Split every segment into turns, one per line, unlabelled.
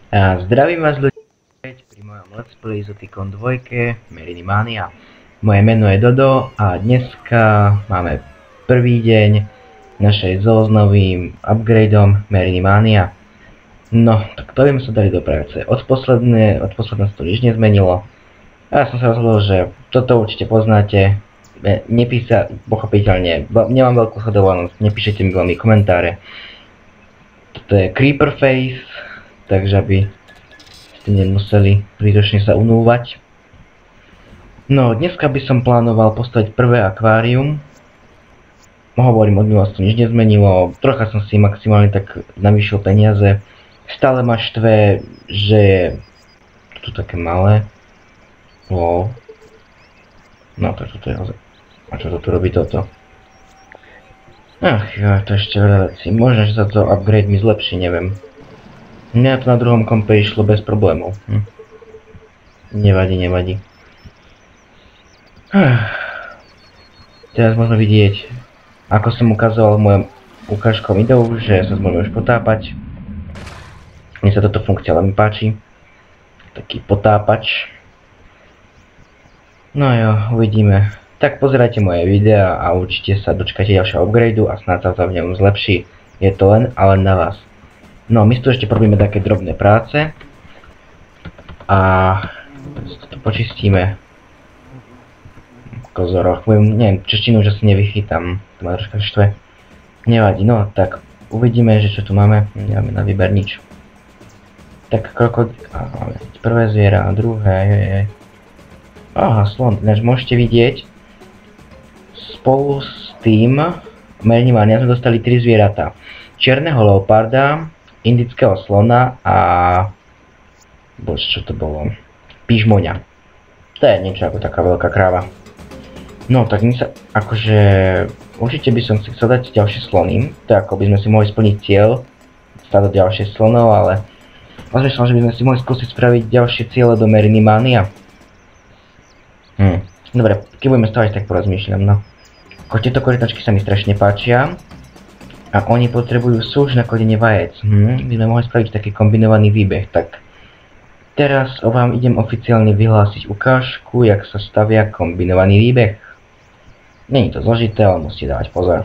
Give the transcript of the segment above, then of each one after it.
Zdravím vás ľudia pri mojom Let's Play z Oticon 2 Meriny Mania. Moje meno je Dodo a dneska máme prvý deň našej zoo s novým upgradeom Meriny Mania. No, tak to by sme sa dali do práce. Od posledného sa to nič nezmenilo. A ja som sa rozhodol, že toto určite poznáte. Pochopiteľne, nemám veľkú sledovanosť, nepíšete mi veľmi komentáre. Toto je Creeper Face, takže aby ste nemuseli prílišne sa unúvať. No, dneska by som plánoval postaviť prvé akvárium. Hovorím, od minulosti nič nezmenilo, trocha som si maximálne tak navýšil peniaze. Stále ma štve, že je tu také malé. Wow. No, tak toto je ozaj. A čo to tu robí toto? Ach jo, to ešte veľa vecí. Možno, že sa to upgrade mi zlepší, neviem. Mňa to na druhom kompe išlo bez problémov. Nevadí. Teraz môžeme vidieť, ako som ukazoval v mojom ukážkovom videu, že sa môžeme už potápať. Mne sa toto funkcia veľmi páči. Taký potápač. No jo, uvidíme. Tak pozerajte moje videá a určite sa dočkajte ďalšieho upgradeu a snáď sa to v ňom zlepší. Je to len a len na vás. No, my tu ešte porobíme také drobné práce. A to počistíme. Kozoroch. Neviem, češtinu už asi nevychytám. To ma troška štve. Nevadí, no tak uvidíme, že čo tu máme. Nemáme na výber nič. Tak krokodíl. Máme prvé zviera, druhé. Aha, slon. Ináč môžete vidieť. Spolu s tým Meriny Mania sme dostali 3 zvieratá. Čierneho leoparda, indického slona a... Bože, čo to bolo? Pižmoňa. To je niečo ako taká veľká kráva. No, tak my sa... Akože... Určite by som si chcel dať ďalšie slony. To ako by sme si mohli splniť cieľ. Stať ďalšie slonov, ale... Rozmýšľam, že by sme si mohli skúsiť spraviť ďalšie ciele do Meriny Mania. Dobre, keď budeme stavať, tak porozmýšľam, no. Tieto korytnačky sa mi strašne páčia. A oni potrebujú súž na kodenie vajec. By sme mohli spraviť taký kombinovaný výbeh, tak... Teraz vám idem oficiálne vyhlásiť ukážku, jak sa stavia kombinovaný výbeh. Není to zložité, ale musíte dávať pozor.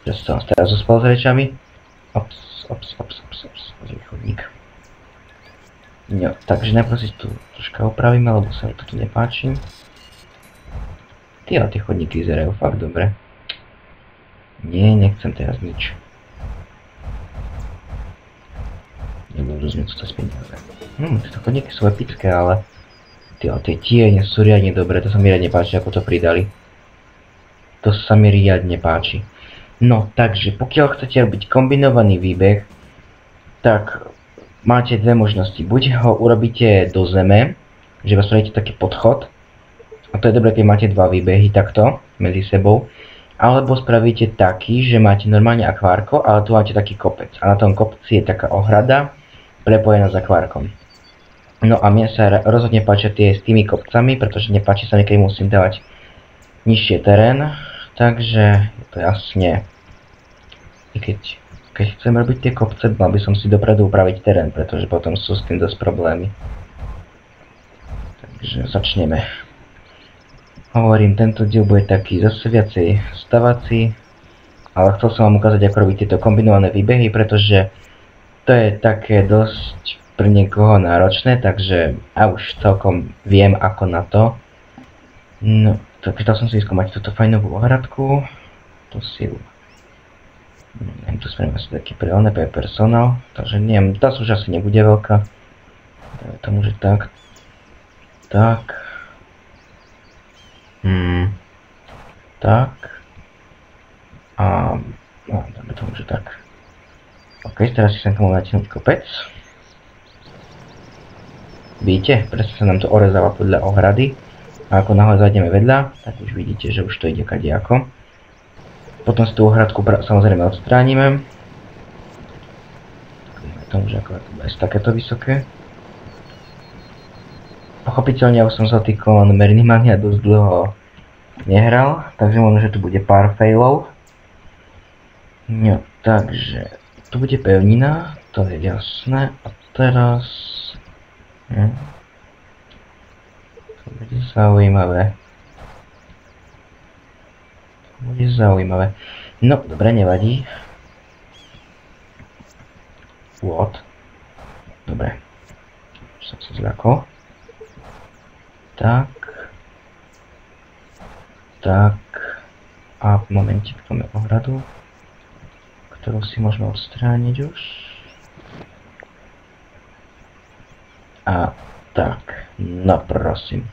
Že som teraz zospal s rečami. Ops, pozri chodník. No, takže najprv si tu troška opravíme, lebo sa mi to tu nepáči. Tie chodníky vyzerajú fakt dobre. Nie, nechcem teraz nič. Nebudú sme tu z peniaze. Tieto chodníky sú epické, ale tie tiene sú riadne dobré, to sa mi riadne páči, ako to pridali. To sa mi riadne páči. No, takže pokiaľ chcete robiť kombinovaný výbeh, tak máte dve možnosti. Buď ho urobíte do zeme, že vás spravíte taký podchod, a to je dobré, keď máte dva výbehy takto medzi sebou, alebo spravíte taký, že máte normálne akvárko, ale tu máte taký kopec a na tom kopci je taká ohrada prepojená s akvárkom. No a mne sa rozhodne páčia tie s tými kopcami, pretože nepáči sa mi, keď musím dávať nižšie terén, takže je to jasne. I keď chcem robiť tie kopce, mal by som si dopredu upraviť terén, pretože potom sú s tým dosť problémy. Takže začneme. Hovorím, tento diel bude taký zase viacej stavací, ale chcel som vám ukázať, ako robiť tieto kombinované výbehy, pretože to je také dosť pre niekoho náročné, takže ja už celkom viem ako na to. No, tak chcel som si vyskúmať túto fajnovú ohradku, tú silu. Neviem, tu spravím asi taký prírodný personál, takže neviem, tá súž asi nebude veľká. Dáme tomu, že tak. Tak. Tak. A no, dáme tomu, že tak. OK, teraz si sem tomu natiahnuť kopec. Vidíte, presne sa nám to orezáva podľa ohrady. A ako náhle zajdeme vedľa, tak už vidíte, že už to ide kadejako. Potom si tú ohradku samozrejme odstránime. Dáme tomu, že ako bez takéto vysoké. Pochopiteľne, ja už som sa Oticon Meriny Mania dosť dlho nehral, takže možno, že tu bude pár failov. No, takže tu bude pevnina, To je jasné. A teraz... To bude zaujímavé. No, dobre, nevadí. What? Dobre. Už som sa zľakol. Tak. A v momente máme ohradu, ktorú si môžeme odstrániť už. A tak. No prosím.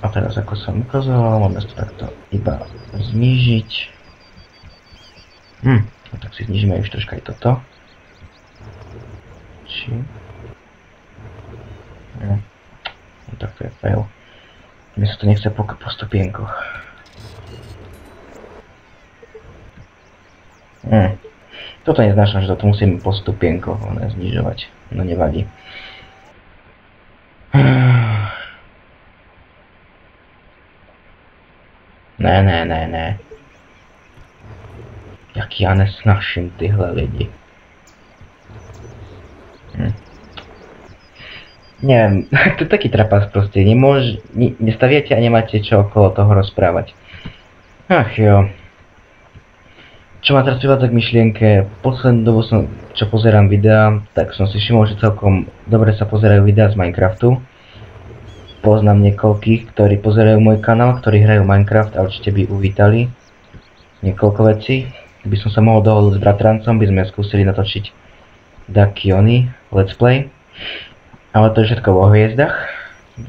A teraz ako som ukazoval, máme to takto iba znížiť. No tak si znížime už troška aj toto. No tak to je fail. Mne sa to nechce po stupienkoch. Toto neznášam, že toto musím po stupienkoch znižovať. No nevadí. Ne. Jak ja nesnáším tyhle lidi. Neviem, to je taký trapas proste, nestaviate a nemáte čo okolo toho rozprávať. Ach jo. Čo ma teraz privádza k myšlienke, poslednú dobu čo pozerám videá, tak som si všimol, že celkom dobre sa pozerajú videá z Minecraftu. Poznám niekoľkých, ktorí pozerajú môj kanál, ktorí hrajú Minecraft a určite by uvítali niekoľko vecí. By som sa mohol dohodnúť s bratrancom, by sme skúsili natočiť Dakiony Let's Play. Ale to je všetko vo hviezdach.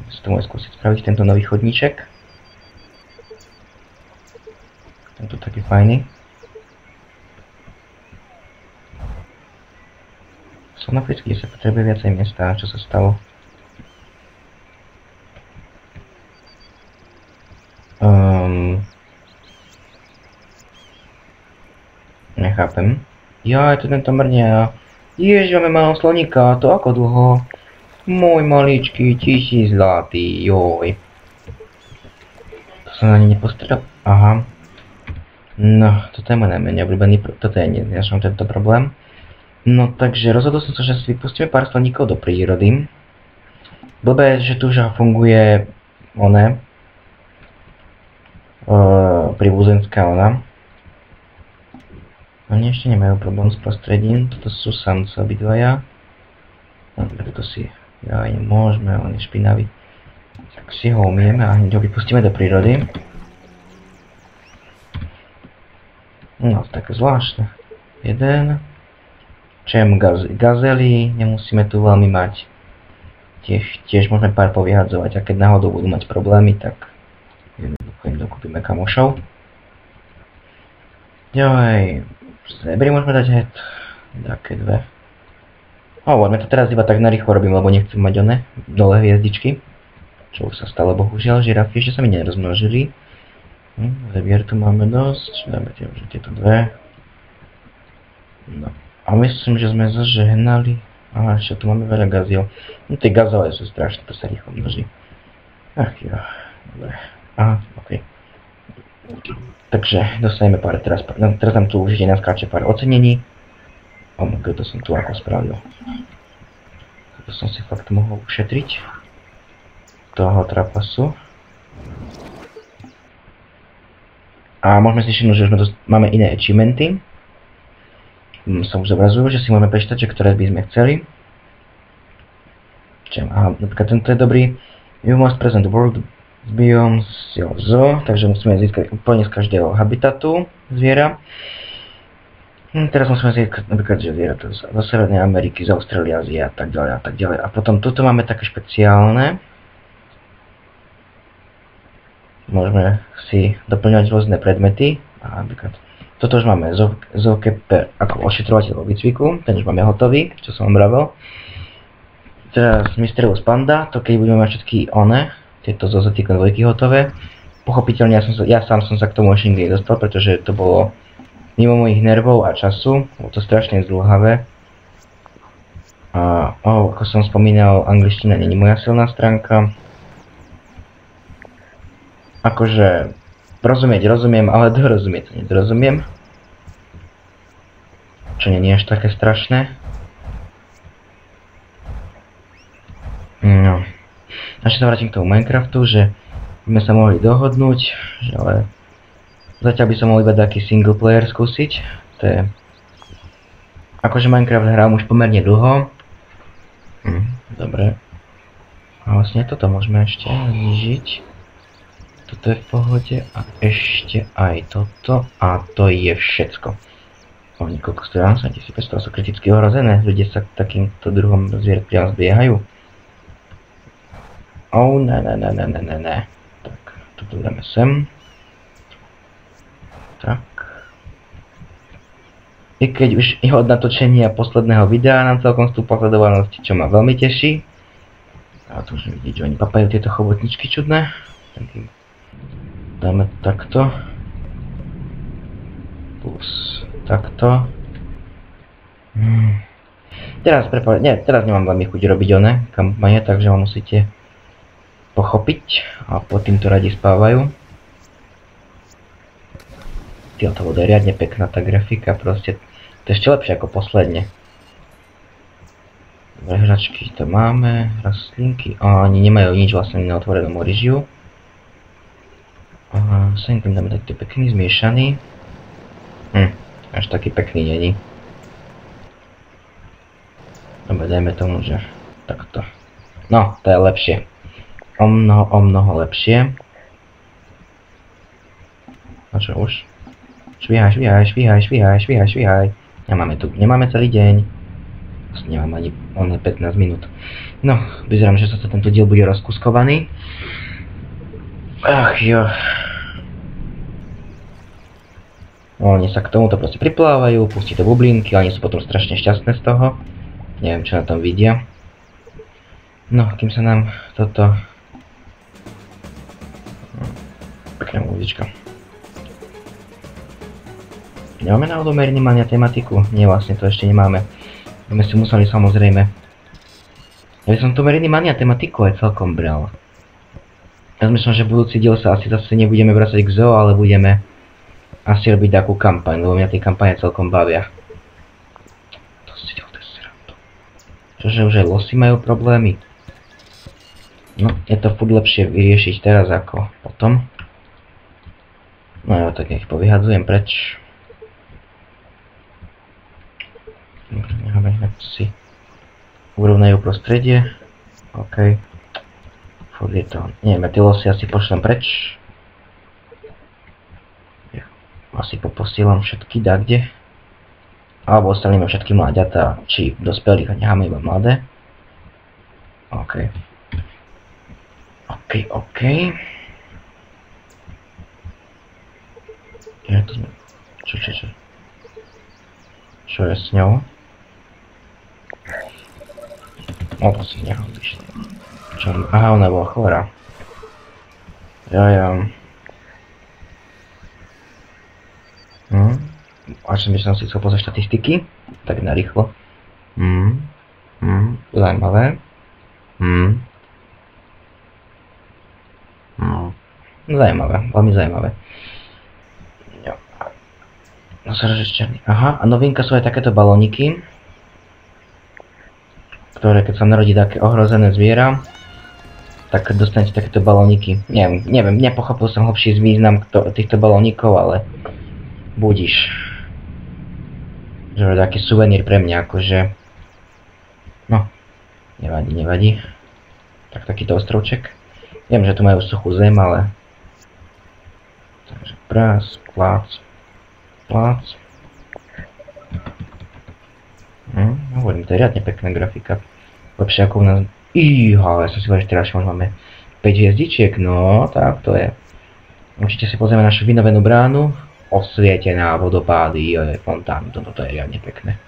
Si to môžem skúsiť spraviť, tento nový chodníček. Tento taký fajný. Som na Fricky, kde sa potrebuje viacej miesta. Čo sa stalo? Nechápem. Ja, to tento mrňa. Jež, máme malého sloníka, to ako dlho? Môj maličký 1000 zlatý, joj. To som na ne nepostaral. Aha. No, toto je môj najmenej obľúbený, toto je neznašam tento problém. No, takže rozhodol som sa, že si vypustíme pár sloníkov do prírody. Blbé, že tu už funguje príbuzenská ona. Oni ešte nemajú problém s prostredím, toto sú samce obidvaja. No, toto si aj nemôžeme, on je špinavý. Tak si ho umieme a hneď ho vypustíme do prírody. No, také zvláštne. Jeden. Čem gazely, nemusíme tu veľmi mať. Tiež môžeme pár povyhadzovať a keď náhodou budú mať problémy, tak jednoducho im dokúpime kamošov. Ďalej. Zebry môžeme dať head. Také dve. Hovorme to teraz iba tak narýchlo robím, lebo nechcem mať dole hviezdičky. Čo už sa stalo bohužiaľ, žirafy ešte sa mi nerozmnožili. Zebier tu máme dosť, dáme tieto dve. No. A myslím, že sme zažehnali. Aha, ešte tu máme veľa gaziel. No tie gazele sú strašné, to sa rýchlo množí. Ach jo, dobre. Aha, okej. Takže dostaneme pár, teraz nám tu už naskáče pár ocenení. To som tu ako spravil. To som si fakt mohol ušetriť. Toho trapasu. A môžeme si všimnúť, že máme iné achievementy. Sa už zobrazujú, že si môžeme prečítať, že ktoré by sme chceli. Aha, napríklad tento je dobrý. You must present world biomes, takže musíme získať úplne z každého habitatu zviera. Teraz musíme získať napríklad, že zvieratá zo Severnej Ameriky, z Austrálie, Ázie a tak ďalej a tak ďalej. A potom tuto máme také špeciálne. Môžeme si doplňovať rôzne predmety. A napríklad toto už máme Zookeeper ako ošetrovateľ vo výcviku, ten už máme hotový, čo som vám vravel. Teraz Mysterious Panda, to keď budeme mať všetky tieto zo Zotikon 2 hotové. Pochopiteľne ja sám som sa k tomu ešte nikdy nedostal, pretože to bolo mimo mojich nervov a času, bolo to strašne zdĺhavé. A ako som spomínal, angličtina nie je moja silná stránka. Akože rozumieť rozumiem, ale dorozumieť to nedorozumiem. Čo nie je až také strašné. No. A ešte sa vrátim k tomu Minecraftu, že by sme sa mohli dohodnúť, že ale zatiaľ by som mohol iba taký single player skúsiť. To je... Akože Minecraft hrám už pomerne dlho. Dobre. A vlastne toto môžeme ešte znižiť. Toto je v pohode a ešte aj toto a to je všetko. O, niekoľko strán, 1500 sú kriticky ohrozené, ľudia sa k takýmto druhom zvierat priam zbiehajú. Ne. Tak, toto dáme sem. Tak. I keď už od natočenia posledného videa nám celkom stúpa sledovanosť, čo ma veľmi teší. A tu môžeme vidieť, že oni papajú tieto chobotničky čudné. Tak dáme takto. Plus takto. Teraz nemám veľmi chuť robiť one kampane, takže ma musíte pochopiť. A pod týmto radi spávajú. To bude riadne pekná tá grafika, proste to je ešte lepšie ako posledne. Dobre, hračky to máme, rastlinky, oni nemajú nič vlastne na otvorenom orižiu. Sem tým dáme takto pekný, zmiešaný. Až taký pekný není. Dobre, dajme tomu, že takto. No, to je lepšie. O mnoho lepšie. A čo už? Švíhaj. Nemáme celý deň. Vlastne nemám ani 15 minút. No, vyzerám, že sa tento diel bude rozkuskovaný. Ach jo. Oni sa k tomuto proste priplávajú, pustí to bublinky, oni sú potom strašne šťastné z toho. Neviem, čo na tom vidia. No, kým sa nám toto... Pekná muzička. Nemáme náhodou Mania tematiku? Nie, vlastne to ešte nemáme. My si museli samozrejme. Ja by som tu Mania tematiku aj celkom bral. Ja myslím, že budúci diel sa asi zase nebudeme vracať k zoo, ale budeme asi robiť takú kampaň, lebo mňa tie kampane celkom bavia. To si ďalej srandu. Čože už aj losy majú problémy? No, je to furt lepšie vyriešiť teraz ako potom. No jo, tak ich povyhadzujem preč. Necháme si urovnajú prostredie. OK. Furt je to... Neviem, tie losy asi pošlem preč. Asi poposielam všetky dakde. Alebo ostaneme všetky mláďatá, či dospelých a necháme iba mladé. OK. Ja to sme... Čo je s ňou? No to si nerobíš. Čo? Aha, ona bola chorá. Ja. Až by som si chcel pozrieť štatistiky. Tak narýchlo. Zajímavé. Zajímavé, veľmi zajímavé. Aha, a novinka sú aj takéto balóniky, ktoré keď sa narodí také ohrozené zviera, tak dostanete takéto balóniky. Neviem, nepochopil som hlbší význam týchto balónikov, ale budíš. Že je taký suvenír pre mňa, akože... No, nevadí. Tak takýto ostrovček. Viem, že tu majú suchú zem, ale... Takže prás, plác. Hovorím, to je riadne pekná grafika. Lepšie ako u nás... ja som si povedal, že teraz máme 5 hviezdičiek, no tak to je. Určite si pozrieme našu vynovenú bránu. Osvietená, vodopády, fontán, toto je riadne pekné.